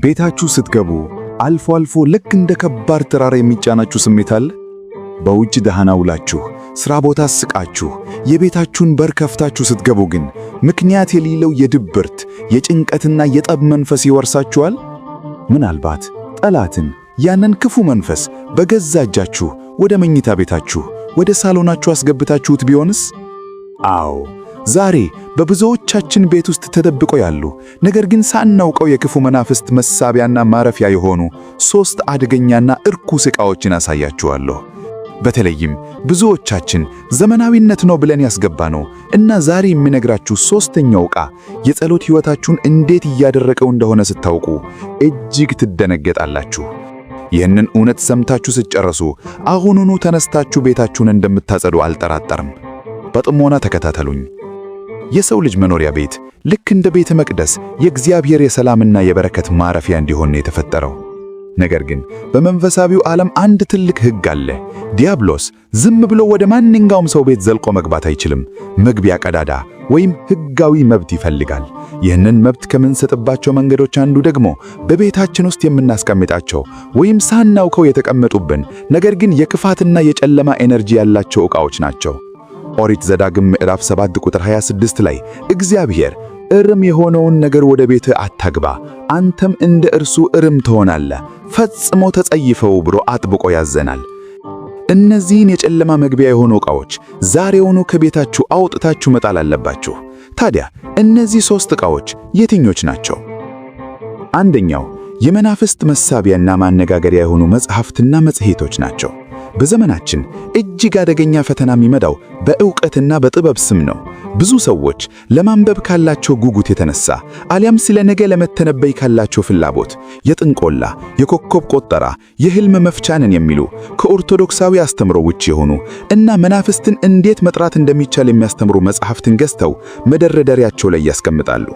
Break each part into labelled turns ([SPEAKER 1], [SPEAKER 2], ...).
[SPEAKER 1] ቤታችሁ ስትገቡ አልፎ አልፎ ልክ እንደ ከባድ ተራራ የሚጫናችሁ ስሜት አለ? በውጭ ደህና ውላችሁ ሥራ ቦታ ስቃችሁ የቤታችሁን በር ከፍታችሁ ስትገቡ ግን ምክንያት የሌለው የድብርት የጭንቀትና የጠብ መንፈስ ይወርሳችኋል። ምናልባት ጠላትን ያንን ክፉ መንፈስ በገዛ እጃችሁ ወደ መኝታ ቤታችሁ ወደ ሳሎናችሁ አስገብታችሁት ቢሆንስ? አዎ፣ ዛሬ በብዙዎቻችን ቤት ውስጥ ተደብቀው ያሉ ነገር ግን ሳናውቀው የክፉ መናፍስት መሳቢያና ማረፊያ የሆኑ 3 አደገኛና እርኩስ ዕቃዎችን አሳያችኋለሁ። በተለይም ብዙዎቻችን ዘመናዊነት ነው ብለን ያስገባነው እና ዛሬ የምነግራችሁ 3ኛው ዕቃ የጸሎት ሕይወታችሁን እንዴት እያደረቀው እንደሆነ ስታውቁ እጅግ ትደነገጣላችሁ። ይህንን እውነት ሰምታችሁ ስትጨርሱ አሁኑኑ ተነስታችሁ ቤታችሁን እንደምታጸዱ አልጠራጠርም። በጥሞና ተከታተሉኝ። የሰው ልጅ መኖሪያ ቤት ልክ እንደ ቤተ መቅደስ የእግዚአብሔር የሰላምና የበረከት ማረፊያ እንዲሆን ነው የተፈጠረው። ነገር ግን በመንፈሳዊው ዓለም አንድ ትልቅ ሕግ አለ። ዲያብሎስ ዝም ብሎ ወደ ማንኛውም ሰው ቤት ዘልቆ መግባት አይችልም። መግቢያ ቀዳዳ ወይም ሕጋዊ መብት ይፈልጋል። ይህንን መብት ከምንሰጥባቸው መንገዶች አንዱ ደግሞ በቤታችን ውስጥ የምናስቀምጣቸው ወይም ሳናውቀው የተቀመጡብን ነገር ግን የክፋትና የጨለማ ኤነርጂ ያላቸው ዕቃዎች ናቸው። ኦሪት ዘዳግም ምዕራፍ 7 ቁጥር 26 ላይ እግዚአብሔር እርም የሆነውን ነገር ወደ ቤትህ አታግባ፣ አንተም እንደ እርሱ እርም ትሆናለህ፣ ፈጽሞ ተጸይፈው ብሎ አጥብቆ ያዘናል። እነዚህን የጨለማ መግቢያ የሆኑ ዕቃዎች ዛሬውኑ ከቤታችሁ አውጥታችሁ መጣል አለባችሁ። ታዲያ እነዚህ 3 ዕቃዎች የትኞች ናቸው? አንደኛው የመናፍስት መሳቢያና ማነጋገሪያ የሆኑ መጽሐፍትና መጽሔቶች ናቸው። በዘመናችን እጅግ አደገኛ ፈተና የሚመጣው በዕውቀትና በጥበብ ስም ነው። ብዙ ሰዎች ለማንበብ ካላቸው ጉጉት የተነሳ አሊያም ስለ ነገ ለመተነበይ ካላቸው ፍላጎት የጥንቆላ፣ የኮከብ ቆጠራ፣ የሕልም መፍቻንን የሚሉ ከኦርቶዶክሳዊ አስተምሮ ውጭ የሆኑ እና መናፍስትን እንዴት መጥራት እንደሚቻል የሚያስተምሩ መጽሐፍትን ገዝተው መደርደሪያቸው ላይ ያስቀምጣሉ።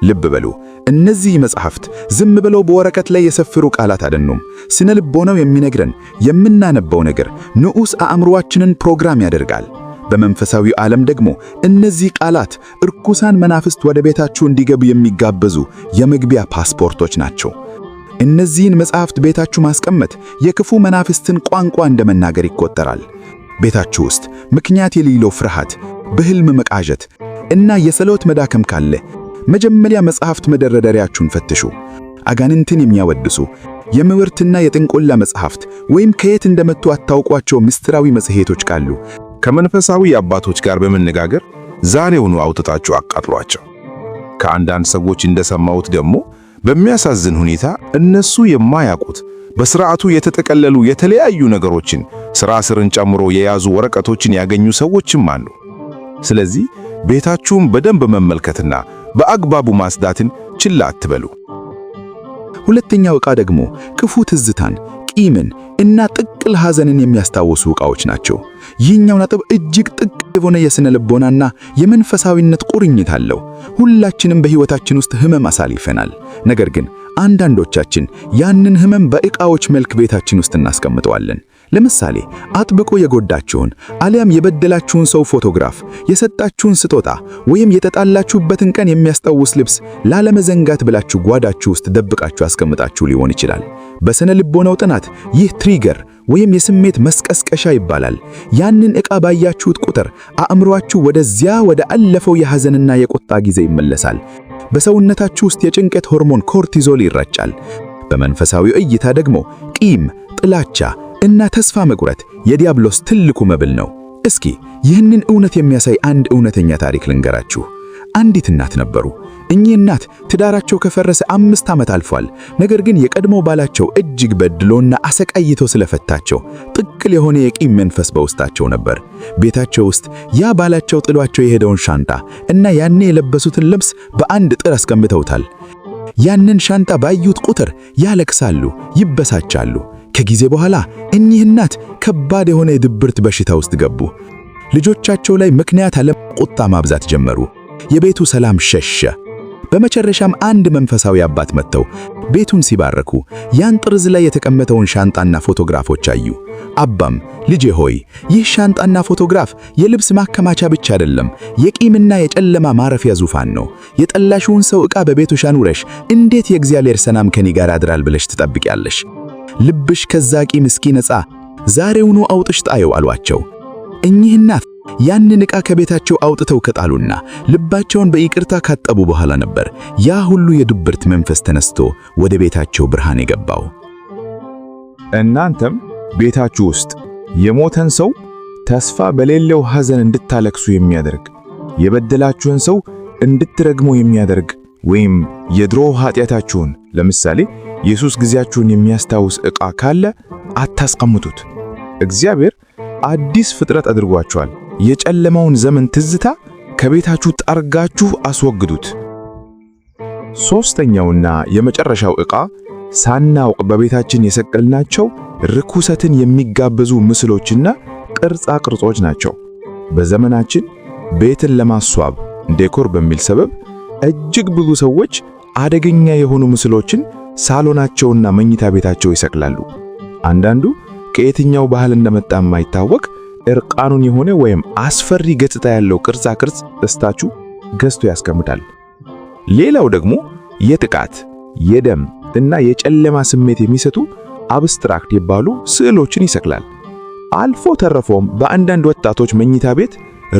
[SPEAKER 1] ልብ በሉ፣ እነዚህ መጽሐፍት ዝም ብለው በወረቀት ላይ የሰፈሩ ቃላት አይደሉም። ስነ ልቦናው የሚነግረን የምናነበው ነገር ንዑስ አእምሮአችንን ፕሮግራም ያደርጋል። በመንፈሳዊ ዓለም ደግሞ እነዚህ ቃላት እርኩሳን መናፍስት ወደ ቤታችሁ እንዲገቡ የሚጋበዙ የመግቢያ ፓስፖርቶች ናቸው። እነዚህን መጽሐፍት ቤታችሁ ማስቀመጥ የክፉ መናፍስትን ቋንቋ እንደመናገር ይቆጠራል። ቤታችሁ ውስጥ ምክንያት የሌለው ፍርሃት፣ በሕልም መቃዠት እና የጸሎት መዳከም ካለ መጀመሪያ መጽሐፍት መደርደሪያችሁን ፈትሹ። አጋንንትን የሚያወድሱ የምርትና የጥንቆላ መጽሐፍት ወይም ከየት እንደመጡ አታውቋቸው ምስጢራዊ መጽሔቶች ካሉ
[SPEAKER 2] ከመንፈሳዊ አባቶች ጋር በመነጋገር ዛሬውኑ አውጥታችሁ አቃጥሏቸው። ከአንዳንድ ሰዎች እንደሰማሁት ደግሞ በሚያሳዝን ሁኔታ እነሱ የማያውቁት በሥርዓቱ የተጠቀለሉ የተለያዩ ነገሮችን ሥራ ስርን ጨምሮ የያዙ ወረቀቶችን ያገኙ ሰዎችም አሉ። ስለዚህ ቤታችሁን በደንብ መመልከትና በአግባቡ ማጽዳትን ችላ አትበሉ።
[SPEAKER 1] ሁለተኛው ዕቃ ደግሞ ክፉ ትዝታን፣ ቂምን እና ጥቅል ሐዘንን የሚያስታውሱ ዕቃዎች ናቸው። ይህኛው ነጥብ እጅግ ጥቅ የሆነ የሥነ ልቦናና የመንፈሳዊነት ቁርኝት አለው። ሁላችንም በሕይወታችን ውስጥ ሕመም አሳልፈናል። ነገር ግን አንዳንዶቻችን ያንን ሕመም በዕቃዎች መልክ ቤታችን ውስጥ እናስቀምጠዋለን። ለምሳሌ አጥብቆ የጎዳችሁን አሊያም የበደላችሁን ሰው ፎቶግራፍ፣ የሰጣችሁን ስጦታ ወይም የተጣላችሁበትን ቀን የሚያስታውስ ልብስ ላለመዘንጋት ብላችሁ ጓዳችሁ ውስጥ ደብቃችሁ አስቀምጣችሁ ሊሆን ይችላል። በሥነ ልቦናው ጥናት ይህ ትሪገር ወይም የስሜት መስቀስቀሻ ይባላል። ያንን ዕቃ ባያችሁት ቁጥር አእምሮአችሁ ወደዚያ ወደ አለፈው የሐዘንና የቁጣ ጊዜ ይመለሳል። በሰውነታችሁ ውስጥ የጭንቀት ሆርሞን ኮርቲዞል ይረጫል። በመንፈሳዊ እይታ ደግሞ ቂም፣ ጥላቻ እና ተስፋ መቁረጥ የዲያብሎስ ትልቁ መብል ነው። እስኪ ይህንን እውነት የሚያሳይ አንድ እውነተኛ ታሪክ ልንገራችሁ። አንዲት እናት ነበሩ። እኚህ እናት ትዳራቸው ከፈረሰ 5 ዓመት አልፏል። ነገር ግን የቀድሞ ባላቸው እጅግ በድሎና አሰቃይቶ ስለፈታቸው ጥቅል የሆነ የቂም መንፈስ በውስጣቸው ነበር። ቤታቸው ውስጥ ያ ባላቸው ጥሏቸው የሄደውን ሻንጣ እና ያኔ የለበሱትን ልብስ በአንድ ጥር አስቀምጠውታል። ያንን ሻንጣ ባዩት ቁጥር ያለቅሳሉ፣ ይበሳጫሉ። ከጊዜ በኋላ እኚህ እናት ከባድ የሆነ የድብርት በሽታ ውስጥ ገቡ። ልጆቻቸው ላይ ምክንያት አለ ቁጣ ማብዛት ጀመሩ። የቤቱ ሰላም ሸሸ። በመጨረሻም አንድ መንፈሳዊ አባት መጥተው ቤቱን ሲባርኩ ያን ጥርዝ ላይ የተቀመጠውን ሻንጣና ፎቶግራፎች አዩ። አባም ልጄ ሆይ ይህ ሻንጣና ፎቶግራፍ የልብስ ማከማቻ ብቻ አይደለም፣ የቂምና የጨለማ ማረፊያ ዙፋን ነው። የጠላሽውን ሰው ዕቃ በቤትሽ አኑረሽ እንዴት የእግዚአብሔር ሰላም ከኔ ጋር ያድራል ብለሽ ትጠብቂያለሽ? ልብሽ ከዛ ቂም እስኪነጻ ዛሬውኑ አውጥሽ ጣየው አሏቸው። እኚህ እናት ያንን ዕቃ ከቤታቸው አውጥተው ከጣሉና ልባቸውን በይቅርታ ካጠቡ በኋላ ነበር ያ ሁሉ የድብርት መንፈስ ተነስቶ ወደ ቤታቸው ብርሃን የገባው።
[SPEAKER 2] እናንተም ቤታችሁ ውስጥ የሞተን ሰው ተስፋ በሌለው ሐዘን እንድታለቅሱ የሚያደርግ፣ የበደላችሁን ሰው እንድትረግሙ የሚያደርግ ወይም የድሮ ኃጢአታችሁን ለምሳሌ ኢየሱስ ጊዜያችሁን የሚያስታውስ ዕቃ ካለ አታስቀምጡት። እግዚአብሔር አዲስ ፍጥረት አድርጓችኋል። የጨለማውን ዘመን ትዝታ ከቤታችሁ ጠርጋችሁ አስወግዱት። ሦስተኛውና የመጨረሻው ዕቃ ሳናውቅ በቤታችን የሰቀልናቸው ርኩሰትን የሚጋበዙ ምስሎችና ቅርጻ ቅርጾች ናቸው። በዘመናችን ቤትን ለማስዋብ ዴኮር በሚል ሰበብ እጅግ ብዙ ሰዎች አደገኛ የሆኑ ምስሎችን ሳሎናቸውና መኝታ ቤታቸው ይሰቅላሉ። አንዳንዱ ከየትኛው ባህል እንደመጣ የማይታወቅ እርቃኑን የሆነ ወይም አስፈሪ ገጽታ ያለው ቅርጻ ቅርጽ ደስታችሁ ገዝቶ ያስቀምጣል። ሌላው ደግሞ የጥቃት፣ የደም እና የጨለማ ስሜት የሚሰጡ አብስትራክት የሚባሉ ስዕሎችን ይሰቅላል። አልፎ ተረፎም በአንዳንድ ወጣቶች መኝታ ቤት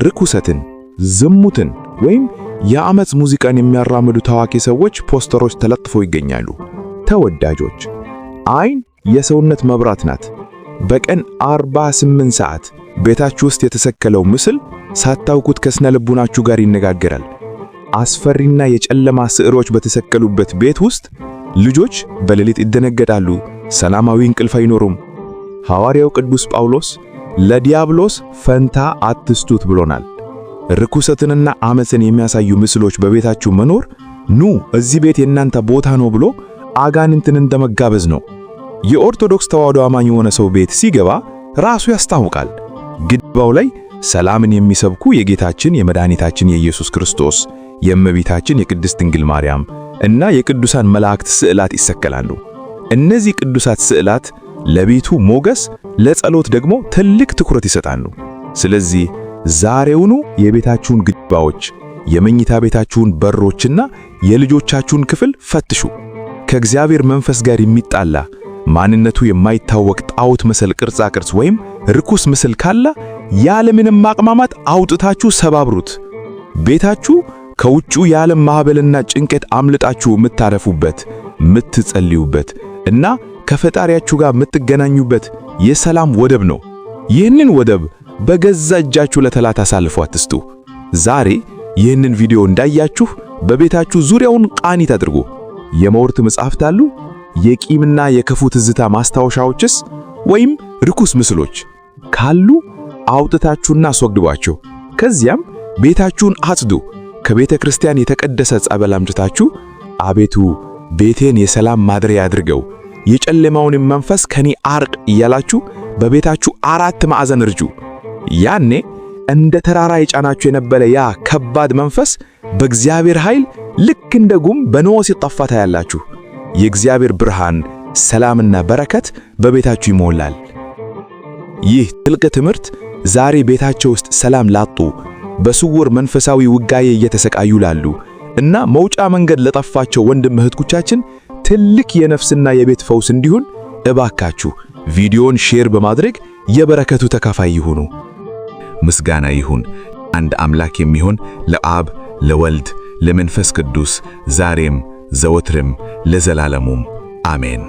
[SPEAKER 2] ርኩሰትን፣ ዝሙትን ወይም የአመጽ ሙዚቃን የሚያራምዱ ታዋቂ ሰዎች ፖስተሮች ተለጥፈው ይገኛሉ። ተወዳጆች፣ አይን የሰውነት መብራት ናት። በቀን 48 ሰዓት ቤታችሁ ውስጥ የተሰቀለው ምስል ሳታውቁት ከስነ ልቡናችሁ ጋር ይነጋገራል። አስፈሪና የጨለማ ስዕሎች በተሰቀሉበት ቤት ውስጥ ልጆች በሌሊት ይደነገጣሉ፣ ሰላማዊ እንቅልፍ አይኖሩም። ሐዋርያው ቅዱስ ጳውሎስ ለዲያብሎስ ፈንታ አትስጡት ብሎናል። ርኩሰትንና አመጽን የሚያሳዩ ምስሎች በቤታችሁ መኖር ኑ እዚህ ቤት የእናንተ ቦታ ነው ብሎ አጋንንትን እንደመጋበዝ ነው። የኦርቶዶክስ ተዋሕዶ አማኝ የሆነ ሰው ቤት ሲገባ ራሱ ያስታውቃል። ግድግዳው ላይ ሰላምን የሚሰብኩ የጌታችን የመድኃኒታችን የኢየሱስ ክርስቶስ፣ የእመቤታችን የቅድስት ድንግል ማርያም እና የቅዱሳን መላእክት ስዕላት ይሰቀላሉ። እነዚህ ቅዱሳት ስዕላት ለቤቱ ሞገስ፣ ለጸሎት ደግሞ ትልቅ ትኩረት ይሰጣሉ። ስለዚህ ዛሬውኑ የቤታችሁን ግድግዳዎች፣ የመኝታ ቤታችሁን በሮችና የልጆቻችሁን ክፍል ፈትሹ። ከእግዚአብሔር መንፈስ ጋር የሚጣላ ማንነቱ የማይታወቅ ጣዖት መሰል ቅርጻ ቅርጽ ወይም ርኩስ ምስል ካለ ያለምንም ማቅማማት አውጥታችሁ ሰባብሩት። ቤታችሁ ከውጪው የዓለም ማዕበልና ጭንቀት አምልጣችሁ የምታረፉበት፣ የምትጸልዩበት እና ከፈጣሪያችሁ ጋር የምትገናኙበት የሰላም ወደብ ነው። ይህንን ወደብ በገዛ እጃችሁ ለጠላት አሳልፉ አትስጡ። ዛሬ ይህንን ቪዲዮ እንዳያችሁ በቤታችሁ ዙሪያውን ቃኒት አድርጉ። የመወርት መጻሕፍት አሉ? የቂምና የክፉ ትዝታ ማስታወሻዎችስ ወይም ርኩስ ምስሎች ካሉ አውጥታችሁና አስወግዷቸው። ከዚያም ቤታችሁን አጽዱ። ከቤተ ክርስቲያን የተቀደሰ ጸበል አምጥታችሁ አቤቱ ቤቴን የሰላም ማደሪያ አድርገው፣ የጨለማውን መንፈስ ከኔ አርቅ እያላችሁ በቤታችሁ አራት ማዕዘን እርጁ። ያኔ እንደ ተራራ የጫናችሁ የነበረ ያ ከባድ መንፈስ በእግዚአብሔር ኃይል ልክ እንደ ጉም በነፋስ ሲጠፋ ታያላችሁ። የእግዚአብሔር ብርሃን፣ ሰላምና በረከት በቤታችሁ ይሞላል። ይህ ጥልቅ ትምህርት ዛሬ ቤታቸው ውስጥ ሰላም ላጡ፣ በስውር መንፈሳዊ ውጋዬ እየተሰቃዩ ላሉ እና መውጫ መንገድ ለጠፋቸው ወንድም እህቶቻችን ትልቅ የነፍስና የቤት ፈውስ እንዲሆን እባካችሁ ቪዲዮን ሼር በማድረግ የበረከቱ ተካፋይ ይሁኑ። ምስጋና ይሁን አንድ አምላክ የሚሆን ለአብ ለወልድ ለመንፈስ ቅዱስ ዛሬም ዘወትርም ለዘላለሙም አሜን።